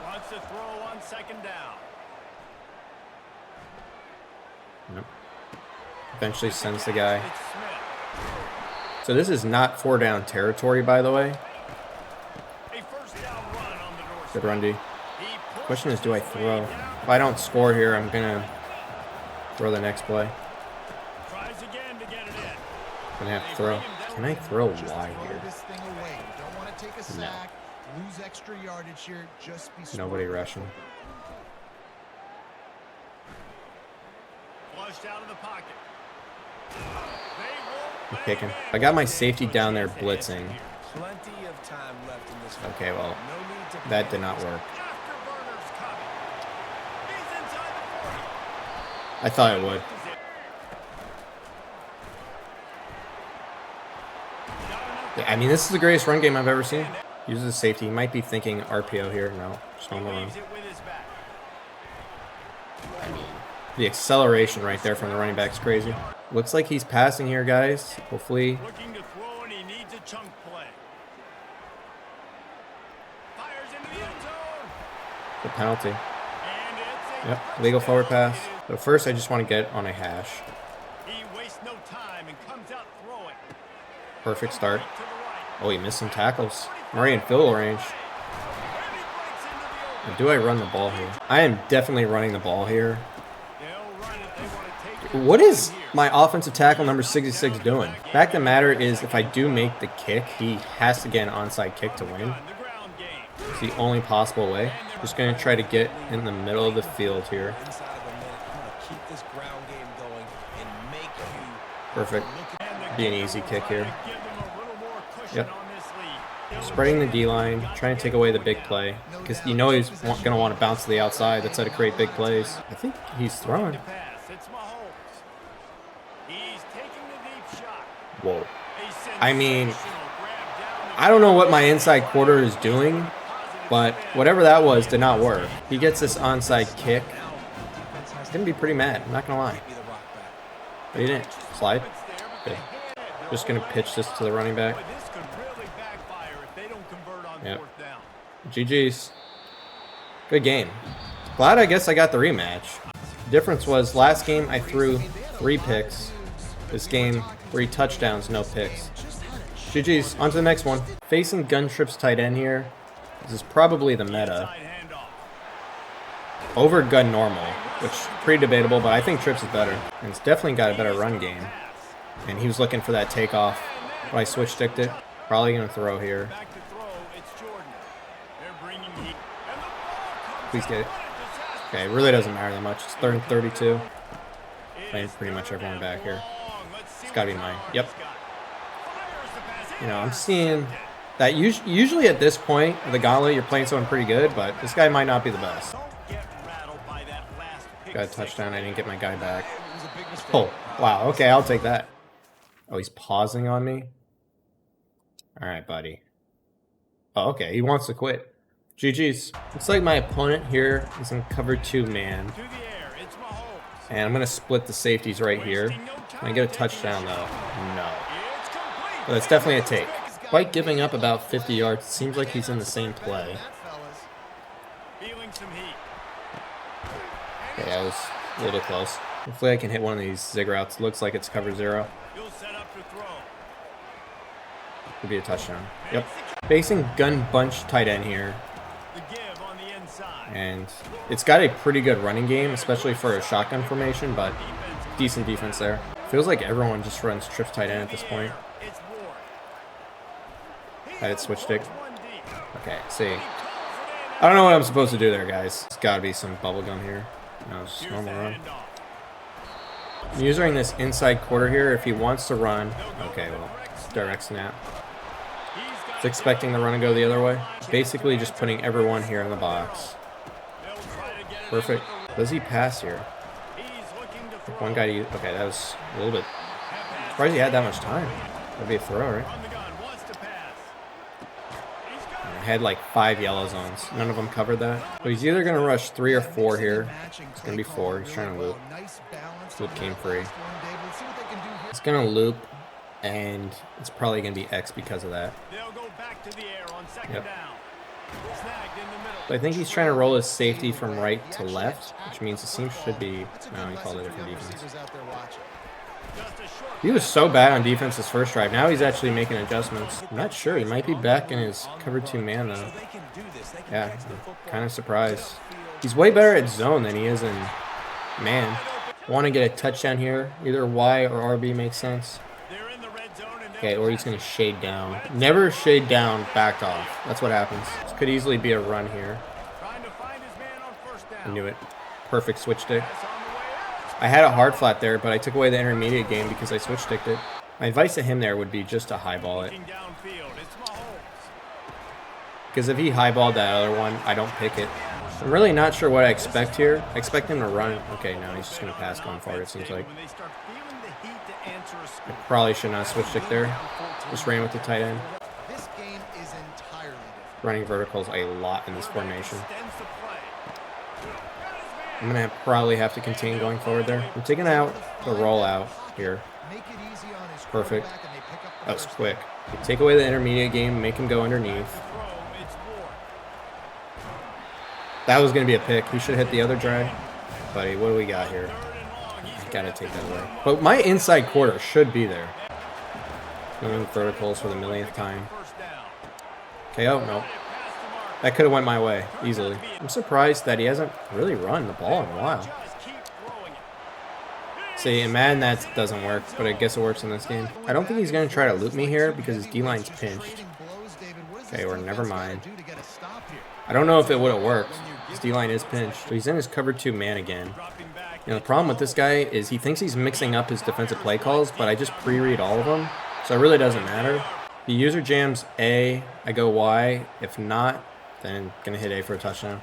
Wants to throw on second down. Yep. Eventually sends the guy. It's Smith. So this is not 4 down territory, by the way. A first down run on the doorstep. Good run, D. He Question is, pushes do I his way throw? down. If I don't score here, I'm going to throw the next play. Tries again to get it in. Gonna have to throw. Can I throw Just wide throw here? this thing away. You don't want to take a sack, lose extra yardage here. Just be smart. Nobody rushing. Flushed out of the pocket. I'm picking. I got my safety down there blitzing. Plenty of time left in this one. Okay, well, No need to that did not work. Afterburners coming. He's inside the 40. I thought it would. Yeah, I mean, this is the greatest run game I've ever seen. Uses safety. He might be thinking RPO here. No, just normal run. Leaves it with his back. I mean, the acceleration right there from the running back is crazy. Looks like he's passing here, guys. Hopefully. Looking to throw, and he needs a chunk play. Fires into the end zone. The penalty. And it's a Yep, legal forward pass. touchdown. But first, I just want to get on a hash. He wastes no time and comes out throwing. Perfect start. To the right. Oh, he missed some tackles. Murray in field goal range. And he breaks into the open. Do I run the ball here? I am definitely running the ball here. They'll run it. They want to take it. What is my offensive tackle number 66 doing? Fact of the matter is, if I do make the kick, he has to get an onside kick to win. The ground game. It's the only possible way. Just going to try to get in the middle of the field here. inside of a minute. I'm going to keep this ground game going and make you Perfect. Be an easy kick here. Give them a little more cushion Yep. on this lead. Spreading the D-line, trying to take away the big play. Because you know he's going to want to bounce to the outside. That's how to create big plays. I think he's throwing. To pass. It's Mahomes. He's taking the deep shot. Whoa. A I mean, sensational grab down the I don't know what my inside quarter is doing, but whatever that was did not work. He gets this onside kick. He's going to be pretty mad, I'm not going to lie. be the rock back. But he didn't. Slide. Good. Just going to pitch this to the running back. Boy, this could really backfire if they don't convert on Yep. fourth down. GG's. Good game. Glad I guess I got the rematch. Difference was last game I threw 3 picks. This game 3 touchdowns, no picks. GG's. On to the next one. Facing Gun Trip's tight end here. This is probably the meta. Side handoff. Over Gun Normal, which is pretty debatable, but I think Trips is better. And it's definitely got a better run game. And he was looking for that takeoff, but I switch-sticked it. Probably going to throw here. Back to throw. It's Jordan. They're bringing heat. And the ball Please get it. Okay, it really doesn't matter that much. It's 3rd and 32. Playing pretty much everyone back here. It's got to be mine. Yep. You know, I'm seeing that usually at this point of the gauntlet, you're playing someone pretty good, but this guy might not be the best. Got a touchdown. I didn't get my guy back. Oh, wow. Okay, I'll take that. Oh, he's pausing on me? All right, buddy. Oh, okay. He wants to quit. GG's. Looks like my opponent here is in cover 2 man. And I'm going to split the safeties right here. Can I get a touchdown, though? No. But that's definitely a take. Despite giving up about 50 yards, it seems like he's in the same play. Okay, that was a little bit close. Hopefully I can hit one of these zig routes. Looks like it's cover 0. Could be a touchdown. Yep. Facing gun bunch tight end here. And it's got a pretty good running game, especially for a shotgun formation, but decent defense there. Feels like everyone just runs trips tight end at this point. I hit switch stick. Okay, see. I don't know what I'm supposed to do there, guys. It's got to be some bubble gum here. No, it's just normal run. I'm using this inside quarter here if he wants to run. Okay, well, it's direct snap. It's expecting the run to go the other way. Basically just putting everyone here in the box. Perfect. Does he pass here? One guy to use. Okay, that was a little bit. Surprised he had that much time. That'd be a throw, right? I had like 5 yellow zones. None of them covered that. So he's either going to rush 3 or 4 here. It's going to be 4. He's trying to loop. Loop came free. It's going to loop, and it's probably going to be X because of that. Yep. But I think he's trying to roll his safety from right to left, which means the seam should be. No, he called it a different defense. He was so bad on defense his first drive. Now he's actually making adjustments. I'm not sure. He might be back in his cover 2 man, though. Yeah, I'm kind of surprised. He's way better at zone than he is in man. I want to get a touchdown here. Either Y or RB makes sense. Okay, or he's going to shade down. Never shade down, backed off. That's what happens. This could easily be a run here. I knew it. Perfect switch stick. I had a hard flat there, but I took away the intermediate game because I switch sticked it. My advice to him there would be just to highball it. Because if he highballed that other one, I don't pick it. I'm really not sure what I expect here. I expect him to run. Okay, no, he's just going to pass going forward, it seems like. I probably should not switch stick there. Just ran with the tight end. Running verticals a lot in this formation. I'm going to probably have to contain going forward there. I'm taking out the rollout here. Perfect. That was quick. You take away the intermediate game, make him go underneath. That was going to be a pick. He should hit the other drag. Buddy, what do we got here? I got to take that away. But my inside quarter should be there. Going verticals for the millionth time. KO? Nope. That could have went my way, easily. I'm surprised that he hasn't really run the ball in a while. See, in Madden that doesn't work, but I guess it works in this game. I don't think he's going to try to loop me here because his D-line's pinched. Okay, or never mind. I don't know if it would have worked. His D-line is pinched. So he's in his cover 2 man again. You know, the problem with this guy is he thinks he's mixing up his defensive play calls, but I just pre-read all of them, so it really doesn't matter. The user jams A, I go Y. If not, then gonna hit A for a touchdown.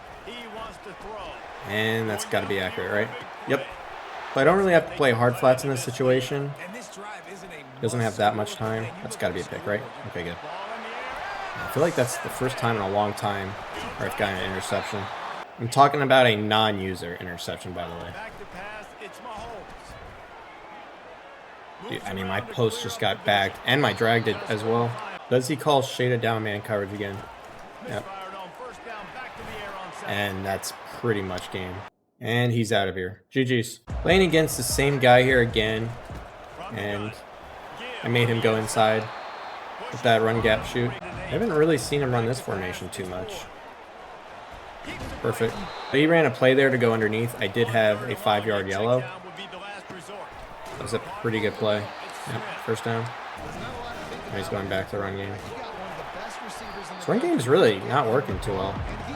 And that's got to be accurate, right? Yep. But I don't really have to play hard flats in this situation. Doesn't have that much time. That's got to be a pick, right? Okay, good. I feel like that's the first time in a long time where I've gotten an interception. I'm talking about a non-user interception, by the way. Dude, I mean, my post just got bagged, and my drag did as well. Does he call shaded down man coverage again? Yep. And that's pretty much game. And he's out of here. GG's. Playing against the same guy here again. And I made him go inside with that run gap shoot. I haven't really seen him run this formation too much. Perfect. But he ran a play there to go underneath. I did have a 5-yard yellow. That was a pretty good play. Yep, first down. Now he's going back to the run game. This run game is really not working too well.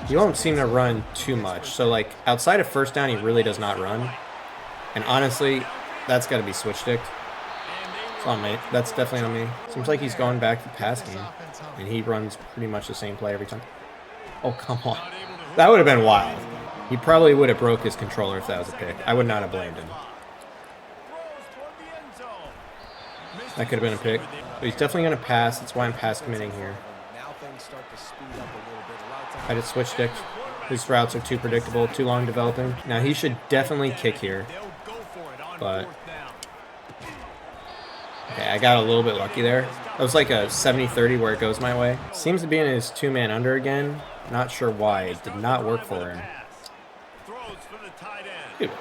He won't seem to run too much. So, like, outside of first down, he really does not run. And honestly, that's got to be switch sticked. It's on me. That's definitely on me. Seems like he's going back to pass game. And he runs pretty much the same play every time. Oh, come on. That would have been wild. He probably would have broke his controller if that was a pick. I would not have blamed him. That could have been a pick. But he's definitely going to pass. That's why I'm pass committing here. I just switch stick. His routes are too predictable, too long developing. Now he should definitely kick here. But okay, I got a little bit lucky there. That was like a 70-30 where it goes my way. Seems to be in his two-man under again. Not sure why. It did not work for him. Dude.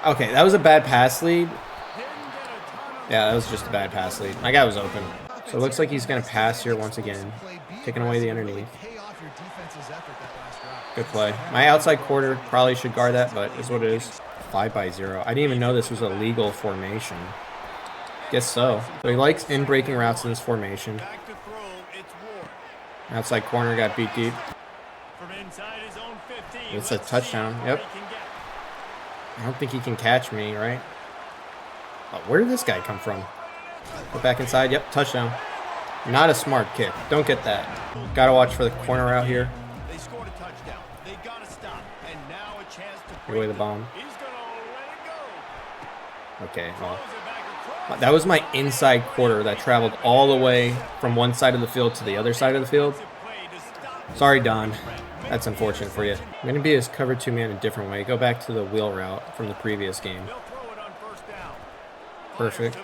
Okay, that was a bad pass lead. Yeah, that was just a bad pass lead. My guy was open. So it looks like he's going to pass here once again. Taking away the underneath. Good play. My outside quarter probably should guard that, but is what it is. 5-0. I didn't even know this was a legal formation. Guess so. So he likes in-breaking routes in this formation. Outside corner got beat deep. It's a touchdown. Yep. I don't think he can catch me, right? Oh, where did this guy come from? Go back inside. Yep, touchdown. Not a smart kick. Don't get that. Gotta watch for the corner out here. They scored a touchdown. They gotta stop. And now a chance to Give away the bomb. He's gonna let it go. Okay, well. That was my inside quarter that traveled all the way from one side of the field to the other side of the field. Sorry, Don. That's unfortunate for you. I'm going to be his cover 2 man a different way. Go back to the wheel route from the previous game. Perfect.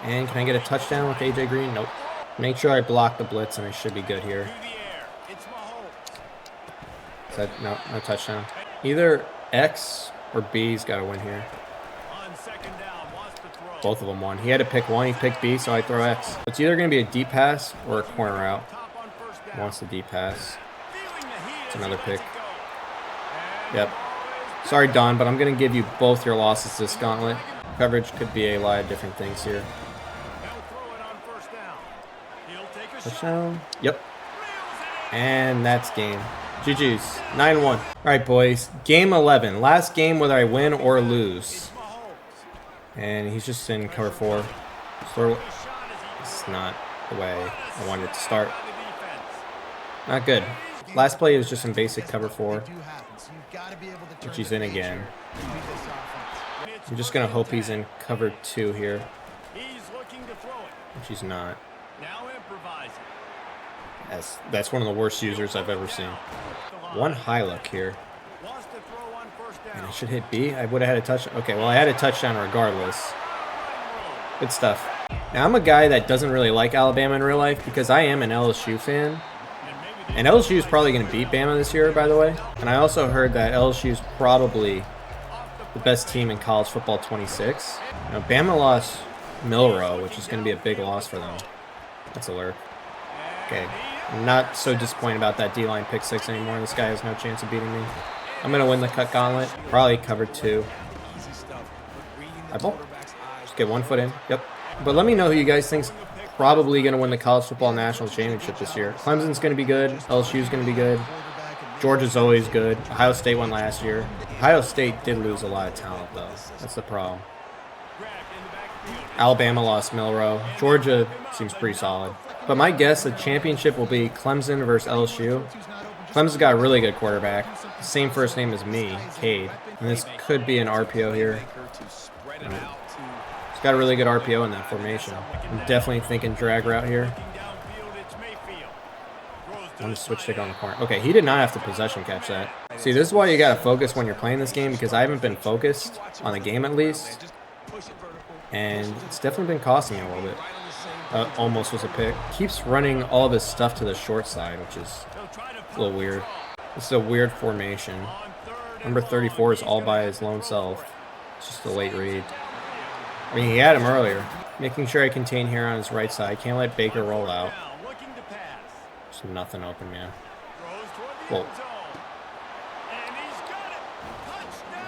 And can I get a touchdown with AJ Green? Nope. Make sure I block the blitz and I should be good here. Is that, no touchdown. Either X or B's got to win here. Both of them won. He had to pick one. He picked B, so I throw X. It's either going to be a deep pass or a corner route. He wants the deep pass. It's another pick. Yep. Sorry, Don, but I'm going to give you both your losses this gauntlet. Coverage could be a lot of different things here. Touchdown. Yep. And that's game. GG's. 9-1. All right, boys. Game 11. Last game whether I win or lose. And he's just in cover 4. It's not the way I wanted it to start. Not good. Last play was just in basic cover 4. Which he's in again. I'm just going to hope he's in cover 2 here. Which he's not. That's one of the worst users I've ever seen. One high look here. And I should hit B. I would have had a touchdown. Okay, well, I had a touchdown regardless. Good stuff. Now, I'm a guy that doesn't really like Alabama in real life because I am an LSU fan. And LSU is probably going to beat Bama this year, by the way. And I also heard that LSU is probably the best team in college football 26. Now, Bama lost Milroe, which is going to be a big loss for them. That's a lurk. Okay, I'm not so disappointed about that D-line pick 6 anymore. This guy has no chance of beating me. I'm going to win the cut gauntlet. Probably cover 2. Eyeball. Just get 1 foot in. Yep. But let me know who you guys think's probably going to win the college football national championship this year. Clemson's going to be good. LSU's going to be good. Georgia's always good. Ohio State won last year. Ohio State did lose a lot of talent, though. That's the problem. Alabama lost Milroe. Georgia seems pretty solid. But my guess, the championship will be Clemson versus LSU. Clemson's got a really good quarterback. Same first name as me, Cade. And this could be an RPO here. He's got a really good RPO in that formation. I'm definitely thinking drag route here. I'm going to switch stick on the corner. Okay, he did not have to possession catch that. See, this is why you got to focus when you're playing this game because I haven't been focused on the game at least. And it's definitely been costing me a little bit. Almost was a pick. Keeps running all of his stuff to the short side, which is a little weird. This is a weird formation. Number 34 is all by his lone self. It's just a late read. I mean, he had him earlier. Making sure I contain here on his right side. Can't let Baker roll out. There's nothing open, man. Whoa.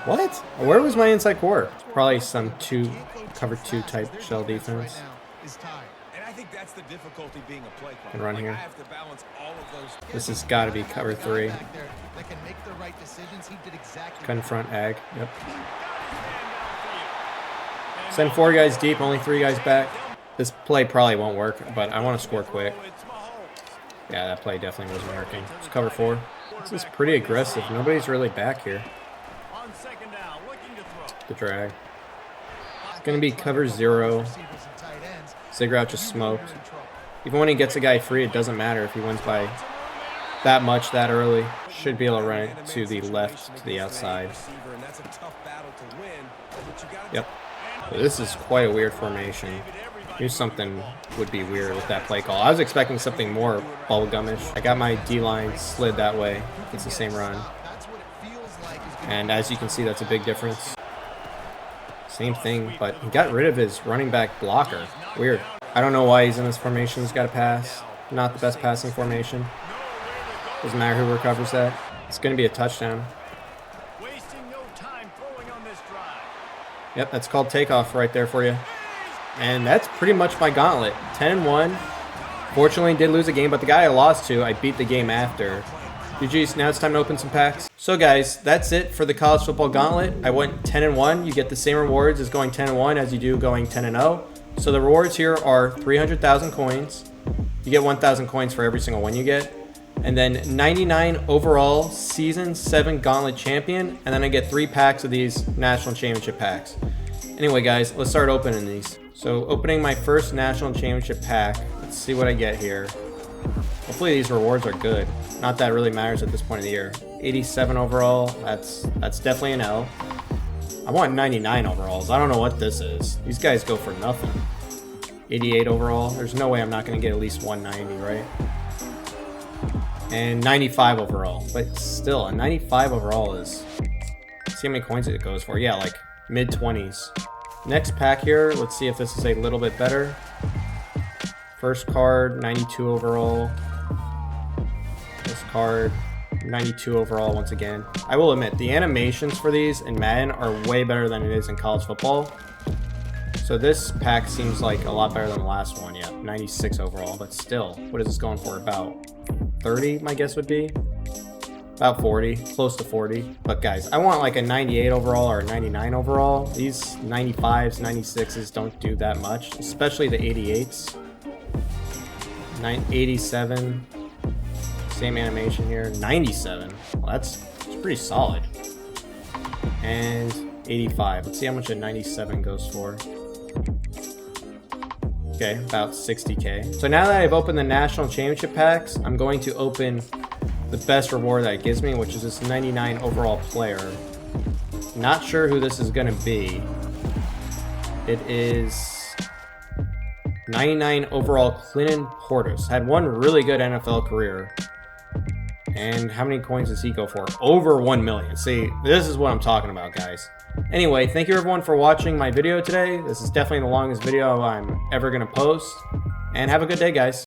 What? Where was my inside core? Probably some cover 2 type shell defense. think that's the difficulty being a play caller. And run here. I have to balance all of those. This has got to be cover 3. Back there that can make the right decisions. He did exactly Gun front ag. Yep. Got his man downfield. Send 4 guys deep, only 3 guys back. This play probably won't work, but I want to score quick. It's Mahomes. Yeah, that play definitely wasn't working. It's cover 4. This is pretty aggressive. Nobody's really back here. On second down, looking to throw. The drag. It's going to be cover 0. receivers and tight ends. Zigrout just smoked. Even when he gets a guy free, it doesn't matter if he wins by that much that early. Should be able to run it to the left, to the outside. And that's a tough battle to win, but you gotta Yep. This is quite a weird formation. Knew something would be weird with that play call. I was expecting something more bubblegumish. I got my D-line slid that way. It's the same run. That's what it feels like. And as you can see, that's a big difference. Same thing, but he got rid of his running back blocker. Weird. I don't know why he's in this formation. He's got to pass. Not the best passing formation. Doesn't matter who recovers that. It's going to be a touchdown. Wasting no time throwing on this drive. Yep, that's called takeoff right there for you. And that's pretty much my gauntlet. 10-1. Fortunately, did lose a game, but the guy I lost to, I beat the game after. GG's, now it's time to open some packs. So guys, that's it for the college football gauntlet. I went 10-1. You get the same rewards as going 10-1 as you do going 10-0. So the rewards here are 300,000 coins. You get 1,000 coins for every single one you get. And then 99 overall season 7 gauntlet champion. And then I get 3 packs of these national championship packs. Anyway guys, let's start opening these. So opening my first national championship pack. Let's see what I get here. Hopefully these rewards are good. Not that it really matters at this point of the year. 87 overall, that's definitely an L. I want 99 overalls. I don't know what this is. These guys go for nothing. 88 overall. There's no way I'm not going to get at least 190, right? And 95 overall. But still, a 95 overall is... Let's see how many coins it goes for. Yeah, like mid-20s. Next pack here. Let's see if this is a little bit better. First card, 92 overall. This card, 92 overall once again. I will admit, the animations for these in Madden are way better than it is in college football. So this pack seems like a lot better than the last one. Yeah, 96 overall, but still, what is this going for? About 30, my guess would be. About 40, close to 40. But guys, I want like a 98 overall or a 99 overall. These 95s, 96s don't do that much, especially the 88s. 87, same animation here. 97, well, that's pretty solid. And 85. Let's see how much a 97 goes for. Okay, about 60k. So now that I've opened the national championship packs, I'm going to open the best reward that it gives me, which is this 99 overall player. Not sure who this is going to be. It is 99 overall Clinton Portis. Had one really good NFL career. And how many coins does he go for? Over 1 million. See, this is what I'm talking about, guys. Anyway, thank you everyone for watching my video today. This is definitely the longest video I'm ever going to post. And have a good day, guys.